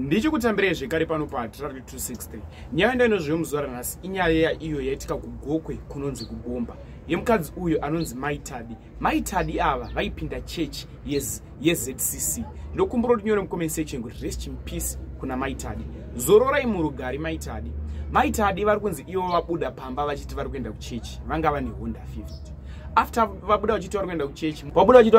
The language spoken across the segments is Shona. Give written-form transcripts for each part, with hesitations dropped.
Ndichikutambirai zvekare pano paTravel 260. Nyaya ndainozviyo muzuva ranhasi inyaya iyo yaitika kuGokwe kunonzi kuBomba yemukadzi uyu anonzi Maitadi. Maitadi ava vaipinda chechi yeZCC. Ndokumbura kuti nyore mucomment section kuti rest in peace kuna Maitadi. Zororai murugari Maitadi. Maitadi vari kunzi ivo vabuda pamba vachiti vari kuenda kuchechi. Vanga vane Honda 50. After vabuda vachiti vari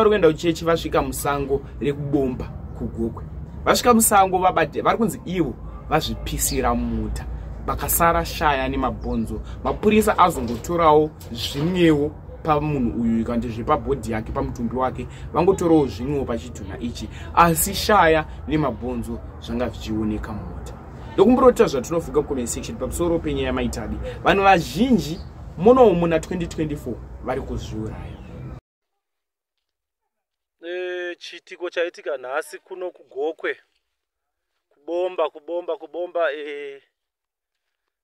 kuenda kuchechi, vasvika musango rekuBomba kuGokwe. Vasvika musango vabate vari kunzi ivo vazvipisira mumota vakasara shaya nemabhonzo. Mapurisa azongotorawo zvimwewo pamunhu uyu kandi zvepabhodhi yake pamutumbi wake vangotorawo zvimwewo pachidhuna ichi, asi shaya nemabhonzo zvanga zvichioneka mumota. Ndokumburota zvatinofunga mucomment section pamusoro penyaya yaMaitadi. Vanhu vazhinji muno muna 2024 vari kuzviuraya. Chitiko chaitika nhasi kuno kuGokwe kubomba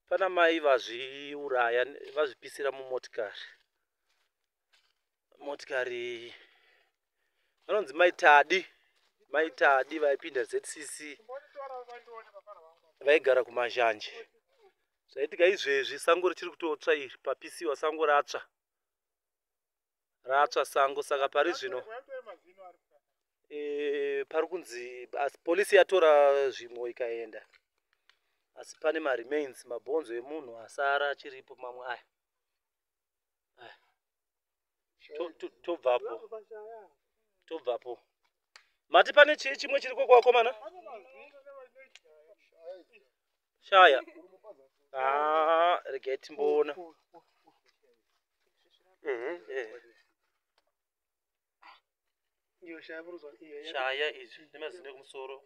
pana mai vazviuraya vazvipisira motikari vanonzi Maitadi vaipinda ZCC vaigara kumazhanje. Zvaitika izvezvi sango richiri kutotsva iri papisiwa sango ratsva sango, saka pari zvino pari kunzi polisi yatora zvimwe ikaenda, asi pane maremains mabhonzo emunhu asara achiripo mamwe aya. Tobvapo mati pane chimwe chiri kwakwakomana shaya regai timboona shaya izvi nemazino ekumusoro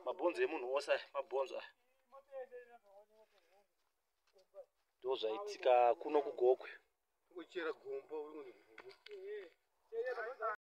mabhonzo emunhu wose mabhonzo ndo zvaitika kuno kuGokwe.